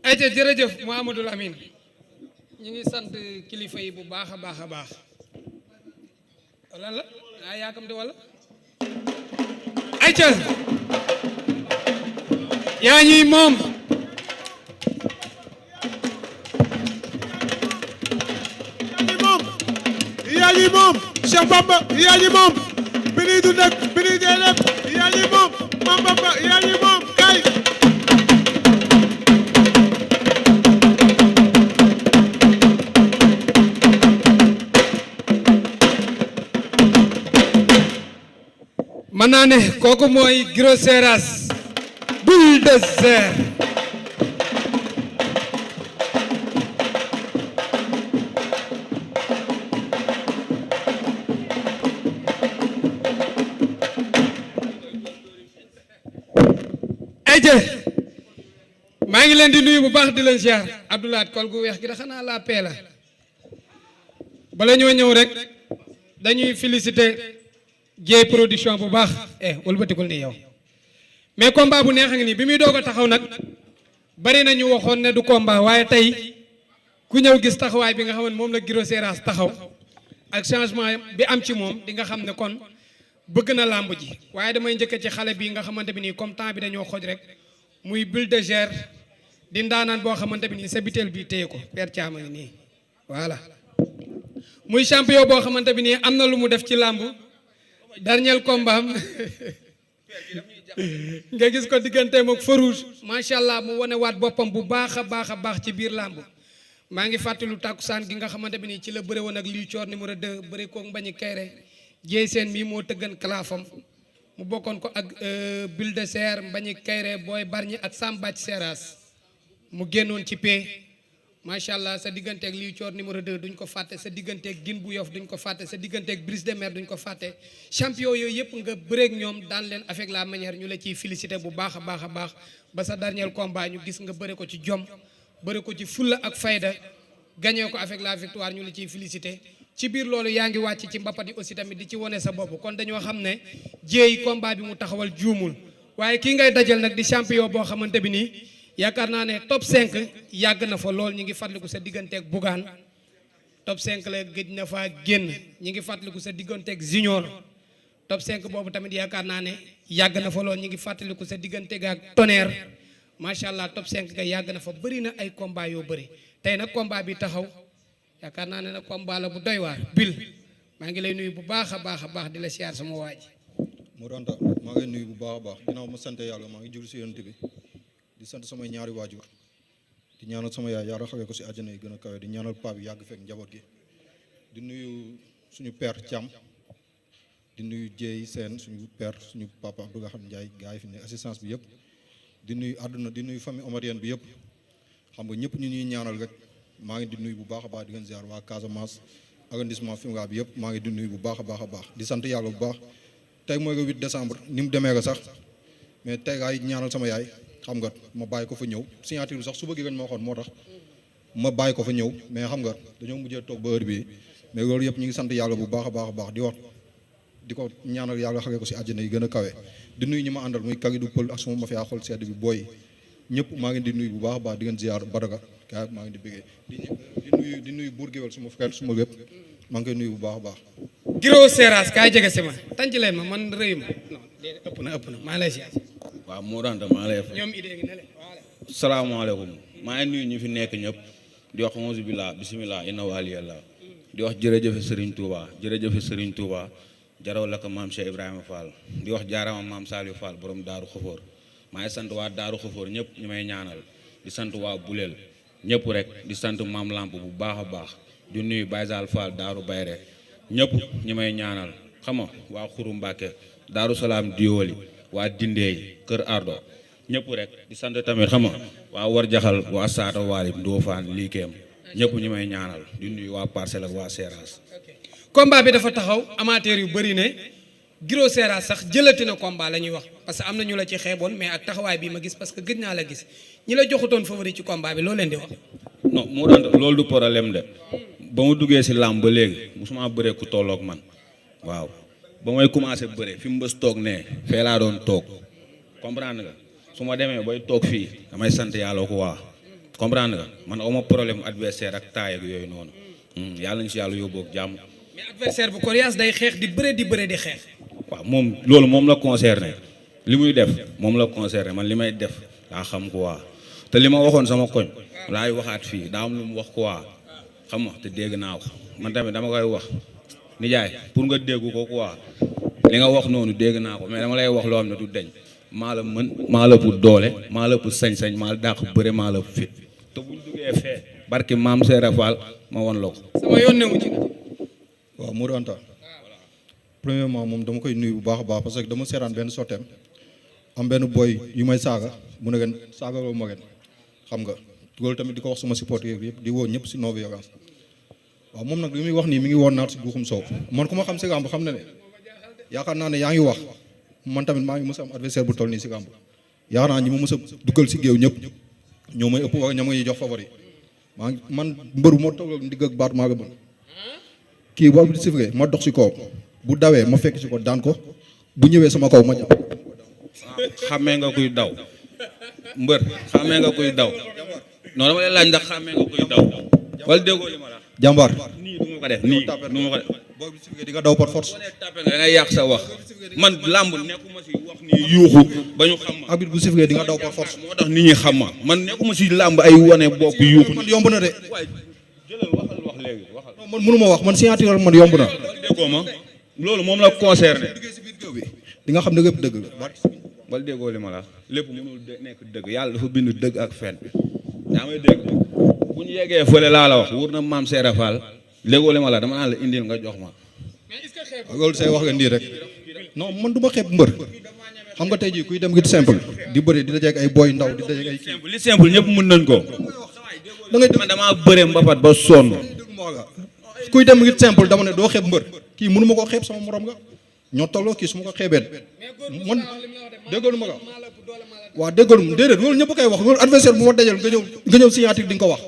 ayca jërëjëf Mouhamadou Lamine ñu ngi sant kilifa yi bu baax a baax a baax lan la yaa yaakamte wala ayca yaa ñuy moom yaa ñuy moom Cheikh Bamba yaa ñuy moom bi ñuy dund ak bi ñuy dee lépp yaa ñuy moom Mame Bamba yaa ñuy moom kay mën naa ne kooku mooy Guiro Seras Bulldozer ayca maa ngi leen di nuyu bu baax di leen ziar Abdoulaat kol gu weex gi da xanaa la paix la bala ñoo ñëw rek dañuy féliciter Dieye production bu baax wëlbatikul ni yow mais combat bu neex a ngi nii bi muy doog a taxaw nag bari na ñu waxoon ne du combat waaye tey ku ñëw gis taxawaay bi nga xam ne moom la Guiro Seras taxaw ak changement bi am ci moom di nga xam ne kon bëgg na làmb ji waaye damay njëkk ci xale bi nga xamante bi nii comme temps bi dañoo xoj rek muy Bulldozer di ndaanaan boo xamante bi nii sa biteel bi téye ko Père Thiam a ngi nii voilà muy champion boo xamante bi nii am na lu mu def ci làmb dernier combat am nga gis ko digganteem ak Farouche macha allah mu wane waat boppam bu baax a baax ci biir làmb maa ngi fàttalu tàkkusaan gi nga xamante bi nii ci la bëre woon ak Liu Coor numéro 2 bëre koog Mbañi Kayre Dieye seen mii moo tëggan kalaafam mu bokkoon ko ak Bulldozer Mbañi Kayre Boy Barñi ak Sambacc Seras mu génnoon ci pee macha allah sa digganteeg Liu Coor numéro 2 duñ ko fàtte sa digganteeg Gine bu Yoff duñ ko fàtte sa digganteeg Brise de Mer duñ ko fàtte champion yooyu yëpp nga bëreeg ñoom daan leen avec la manière ñu la ciy félicité bu baax a baax ba sa dernier combat ñu gis nga bëre ko ci jom bëre ko ci fulla ak fayda gagné ko avec la victoire ñu la ciy félicité ci biir loolu yaa ngi wàcc ci mbapat yi aussi tamit di ci wane sa bopp kon dañoo xam ne Dieye combat bi mu taxawal juumul waaye kii ngay dajal nag di champion boo xamante bi nii yaakaar naa ne top 5 yàgg na fa lool ñi ngi fàttaliku sa digganteeg Bougane top 5 la gëj na faa génn ñi ngi fàttaliku sa digganteeg Junior top 5 boobu tamit yaakaar naa ne yàgg na fa lool ñi ngi fàttaliku sa digganteeg ak Tonnerre macha allah top 5 ga yàgg na fa bëri na ay combat yoo bëri tey nag combat bi taxaw yaakaar naa ne nag combat la bu doy waar Bill maa ngi lay nuyu bu baax a baax di la siyaar sama waa ji. mu ranta maa ngi nuyu bu baax a baax ginnaaw ma sant yàlla maa ngi jul si yonent bi di sant samay ñaari waajur di ñaanal sama yaay yàlla xawee ko si àjjana yi gën a kawe di ñaanal paa bi yàgg fekk njaboot gi di nuyu suñu père Thiam di nuyu Dieye Sène suñu père suñu papa Abdou nga xam Ndiaye gars yi fi ne assistance bi yëpp di nuyu àdduna di nuyu famille omarienne bi yëpp xam nga ñëpp ñu ñuy ñaanal rek maa ngi di nuyu bu baax a baax di ngeen ziar waa Casamance arrondissement Fimela bi yëpp maa ngi di nuyu bu baax a baax di sant yàlla bu baax tey mooy le 8 décembre ni mu demee ko sax mais tey ay ñaanal sama yaay xam nga ma bàyyi ko fa ñëw signature bi sax suba gi gañ ma waxoon moo tax ma bàyyi ko fa ñëw mais xam nga dañoo mujjee toog ba heure bii mais loolu yëpp ñu ngi sant yàlla bu baax a baax di wax di ko ñaanal yàlla xaree ko si àjjana yi gën a kawe di nuyu ñi ma àndal muy Kalidou Pël ak suma ma fi xol sedd bi booy ñëpp maa ngi di nuyu bu baax a baax di ngeen ziar Badaga kaa maa ngi di bëggee di nuyu Bour Guéweul suma frère suma lépp maa ngi koy nuyu bu baax a baax. Guiro Seras kaay jege si ma tànc leen ma man rëyu ma non ëpp na maa ngi lay ziar. waaw moo danta maa lay fay ñoom idée gi ne leen salaamaaleykum maa ngi nuyu ñu fi nekk ñëpp di wax onze billah bisimilah inna wali yàlla di wax jërëjëfe Serigne Touba jërëjëfe Serigne Touba jaraw la ko maam Cheikh Ibrahima Fall di wax jaarama maam Saliou Fall borom Daaru Xofoor maa ngi sant waa Daaru Xofoor ñëpp ñu may ñaanal di sant waa Buleel ñëpp rek di sant maam Lamp bu baax a baax di nuyu Baye Sall Fall Daaru Bayre ñëpp ñu may ñaanal xam nga waa Xuru Mbàkke Daaru Salaam Diwoli waa Dindeey Kër Ardo ñëpp rek di sant tamit xam nga waa War Jaxal waa Saata Waalim Ndofane Likeem ñëpp ñu may ñaanal di nuyu waa Parcelles ak waa Seras. combat bi dafa taxaw amateur yu bëri ne Guiro Seras sax jëlati na combat la ñuy wax parce que am na ñu la ci xeeboon mais ak taxawaay bi ma gis parce que gëj naa la gis ñi la joxutoon favori ci combat bi loo leen di wax. non moo daan loolu du problème de ba ma duggee si làmb ba léegi musuma bëree ku tolloog man waaw ba may commencé bëre fi mu bës toog ne fee laa doon toog comprendre nga su ma demee bay toog fii damay sant yàlla ko waa comprendre nga man awma problème adversaire ak taay ak yooyu noonu yàlla nañ si yàlla yóbbu ak jàmm. mais adversaire bu coriace day xeex di bëre di xeex. waaw moom loolu moom la concerné li muy def moom la concerné man li may def daa xam quoi te li ma waxoon sama koñ laay waxaat fii daa am lu mu wax quoi xam nga te dégg naa ko man tamit dama koy wax nijaay pour nga dégg ko quoi li nga wax noonu dégg naa ko mais dama lay wax loo xam ne du deñ maa la mën maa la ëpp doole maa la ëpp sañ-sañ maa la dàq bëre maa la ëpp fit te buñ duggee fee barki maam Seera Fall ma won la ko. sama yoon newu ci. waaw Modou Anta premièrement moom dama koy nuyu bu baax a baax parce que dama seeraan benn sotteem am benn boy yu may saaga mu ne ngeen saaga loo ma ngeen xam nga loolu tamit di ko wax suma supporter yëpp di woo ñëpp si non violence waaw moom nag li muy wax nii mi ngi woon naat si guuxum soow man ku ma xam si gàmb xam na ne yaakaar naa ne yaa ngi wax man tamit maa ngi mës a am adversaire bu toll nii si gàmb yaakaar naa ñi ma mës a duggal si géew ñëpp ñoo may ëpp wala ñoo may jox favori man mbëru moo toog ndigg ak baat maa nga mën kii boobu di sifre ma dox si kaw bu dawee ma fekk si ko daan ko bu ñëwee sama kaw ma jàpp. xàmmee nga kuy daw mbër xàmmee nga kuy daw non dama lay laaj ndax xàmmee nga kuy daw wala déggoo li ma la. jàmbaar nii du ma ko def nii du ma ko def. boobu di sifre di nga daw par force. tàppe nga ngay yàq sa wax man làmb nekkuma si wax ni yuuxu ba ñu xam ma. arbitre bu sifre di nga daw par force. moo tax nit ñi xam ma man nekkuma si làmb ay wane bopp yuuxu. man yomb na de. waaye jëlal waxal wax léegi waxal. non man mënu ma wax man signature man yomb na. déggoo ma loolu moom la concerné. di nga xam ne lépp dëgg la. wala déggoo li ma la lépp mënul nekk dëgg yàlla dafa bind dëgg ak fen yaa may dégg bu ñu yeggee fële laa la wax wóor na maam Seera Fall déggoo li ma la dama naan la indil nga jox ma. loolu say wax nga nii rek non man du ma xeeb mbër xam nga tey jii kuy dem ngir simple di bëri di dajeeg ay boy ndaw di dajeeg ay simple li simple ñëpp mën nañ ko. da ngay man damaa bëre mbapat ba sonn. kuy dem ngir simple dama ne doo xeeb mbër kii mënu ma koo xeeb sama morom nga ñoo tolloo kii su ma ko xeebeen man déggoolu ma ko waaw déggoolu déedéet loolu ñëpp koy wax loolu adversaire bu ma dajal nga ñëw signature di nga ko wax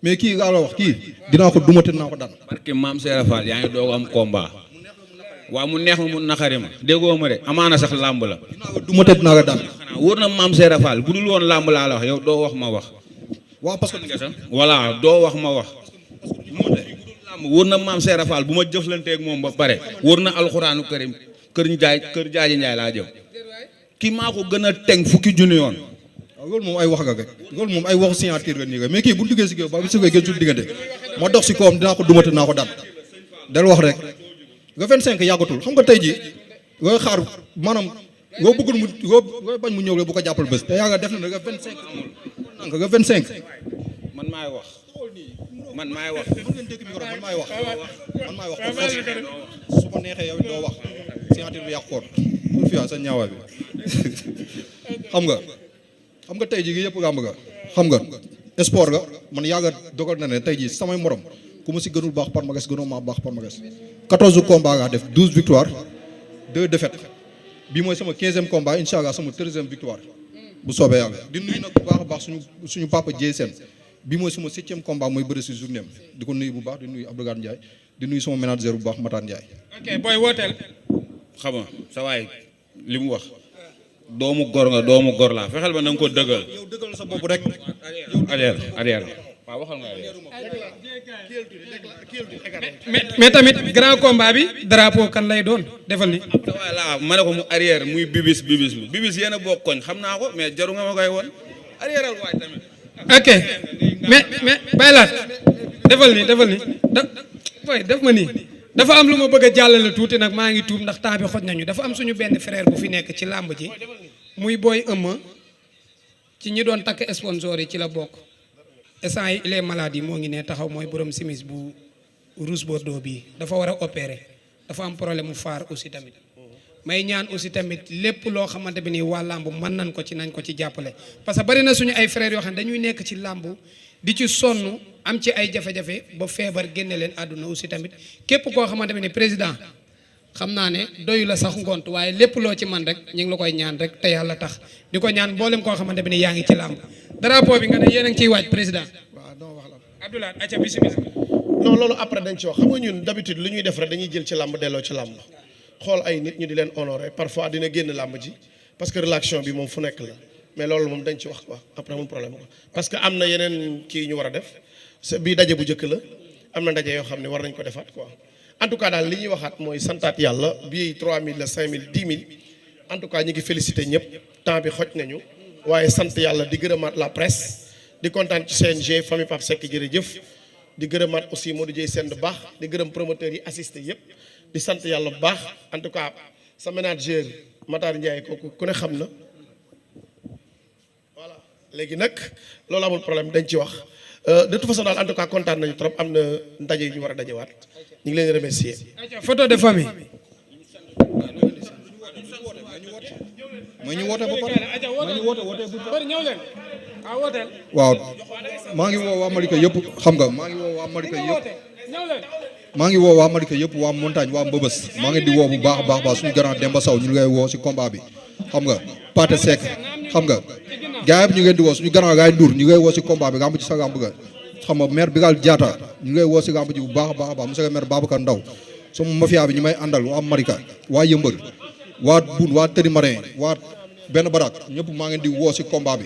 mais kii nga la wax kii dinaa ko dumate dinaa ko daan. barke maam Seera Fall yaa ngi doog am combat waaw mu neex ma mu naqari ma déggoo ma de amaana sax làmb la. dinaa ko dumate dinaa ko daan. wóor na maam Seera Fall bu dul woon làmb laa la wax yow doo wax ma wax. waaw parce que voilà doo wax ma wax. wóor na maam Seera Fall bu ma jëflanteeg moom ba pare wóor na alxuraanu karim kër jaaji njaay laa jëm kii maa ko gën a teg fukki junni yoon. waaw loolu moom ay wax nga rek loolu moom ay waxu signature nga nii rek mais kii bu ñu duggee si géew ba bu sifee gën suñu diggante ma dox si kawam dinaa ko dumate dinaa ko daan del wax rek nga 25 yàggatul xam nga tey jii nga xaar maanaam nga bëggul mu nga bañ mu ñëw rek bu ko jàppal bés te yaa nga def na nga 25 nanka nga 25 man maay wax man maay wax mën ngeen dégg micro man maay wax par force su ma neexee yow doo wax signature bi yàqu koon pour fiyaa sa ñaawaay bi xam nga tey jii yëpp gàmb nga xam nga sport nga man yàgga dogal na ne tey jii samay morom ku ma si gënul baax palmarès gënoo maa baax palmarès 14 combats nga def 12 victoires 2 défaites bii mooy sama 15e combat incha allah sama 13e victoire bu soobee yàlla di nuyu nag bu baax a baax suñu papa Dieye Sène bii mooy sama 7e combat mooy bëri si journée am di ko nuyu bu baax di nuyu Abdoulaye Ndiaye di nuyu sama manager bu baax Matar Ndiaye. ok booy wooteel. xam nga sa waay li mu wax doomu gor nga doomu gor laa fexeel ba na nga ko dëggal. yow dëggal sa bopp rek. arrière waaw waxal nga arrière. mais tamit grand combat bi drapeau kan lay doon defal ni. sa waay laa ma ne ko mu arrière muy bibis yéen a bokk koñ xam naa ko mais jaru nga ma koy woon arrière al waay tamit. ok mais baylaat defal ni def ma nii dafa am lu ma bëgg a jàllale tuuti nag maa ngi tuub ndax temps bi xoj nañu dafa am suñu benn frère bu fi nekk ci làmb ji muy booy ëmma ci ñi doon takk sponsor yi ci la bokk instant yi il est malade yi moo ngi ne taxaw mooy borom simis bu rouge bordeaux bii dafa war a opérer dafa am problème mu faar aussi tamit may ñaan aussi tamit lépp loo xamante bi nii waa làmb mën nañ ko ci nañ ko ci jàppale parce que bari na suñu ay frères yoo xam ne dañuy nekk ci làmb di ci sonn am ci ay jafe-jafe ba feebar génne leen àdduna aussi tamit képp koo xamante ne président xam naa ne doyu la sax ngont waaye lépp loo ci man rek ñu ngi la koy ñaan rek te yàlla tax di ko ñaan mboolem koo xamante ne yaa ngi ci làmb drapeau bi nga ne yéen a ngi ciy waaj président. waaw doo wax la Abdoulaye acca bismillah. non loolu après dañ ci wax xam nga ñun d'habitude lu ñuy def rek dañuy jël ci làmb delloo ci làmb xool ay nit ñu di leen honoré parfois dina génn làmb ji parce que relation bi moom fu nekk la mais loolu moom dañ ci wax quoi après amul problème quoi parce que am na yeneen kii ñu war a def bii daje bu njëkk la am na ndaje yoo xam ne war nañ ko defaat quoi en tout cas daal li ñuy waxaat mooy santaat yàlla bii 3000 la 5000 10 000 en tout cas ñu ngi félicité ñëpp temps bi xoj nañu waaye sant yàlla di gërëmaat la presse di kontaan ci CNG famille Pape Seck jërëjëf di gërëmaat aussi Modou Dieye Sène bu baax di gërëm promoteurs yi assisté yëpp di sant yàlla bu baax en tout cas sa manager Matar Ndiaye kooku ku ne xam na voilà léegi nag loolu amul problème dañ ci wax de toute façon daal en tout cas kontaan nañu trop am na ndaje yu ñu war a dajewaat ñu ngi leen di remercier. photo de famille. ma ñu woote ba pare ma ñu woote ñëw leen ah wooteel. waaw maa ngi woo waa Malika yëpp xam nga maa ngi woo waa Malika yëpp ñëw leen. maa ngi woo waa Malika yëpp waa montagne waa Mbëbës maa ngi di woo bu baax a baax suñu grand Demba Sow ñu ngi lay woo si combat bi xam nga Pathé Seck xam nga gars yëpp ñu ngeen di woo suñu grand gaay Ndour ñu ngi lay woo si combat bi nga xam ci sa gàmb ga xam nga maire Bigal Diatta ñu ngi lay woo si gàmb ji bu baax a baax a baax monsieur le maire Babacar Ndaw sama mafia bi ñu may àndal waa Malika waa Yëmbër waa Boune waa Tëri Marin waa benn barak ñëpp maa ngi di woo si combat bi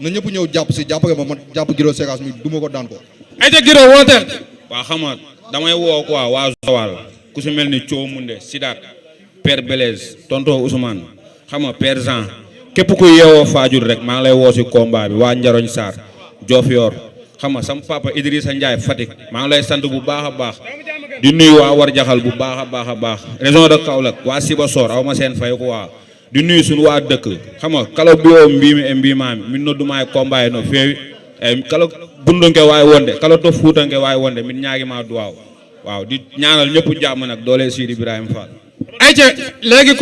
na ñëpp ñëw jàpp si jàppale ma jàpp Giro Seras mi duma ko daan ko ayca Giro wooteel. waa xam nga damay woo quoi waa Joal ku si mel ni Thio Moundé Sidaat Père Blaise tonton Ousmane xam nga Père Jean képp kuy yeewoo Fadiouth rek maa ngi lay woo si combat bi waa Njaroñ Sarr Diofior xam nga sama papa Idrissa Ndiaye Fatick maa ngi lay sant bu baax a baax di nuyu waa War Jaxal bu baax a baax région de Kaolack waa Sibassor aw ma seen fay quoi di nuyu suñu waa dëkk xam nga kala biwo mbiimi e mbimaami min noddumaa e combat no feewi eyi kala bundunke waawi wonde kala to fuutanke waawi wonde min ñaagimaa duwaaw waaw di ñaanal ñëpp jàmm nag doole Sidi Ibrahima Fall ayca léegi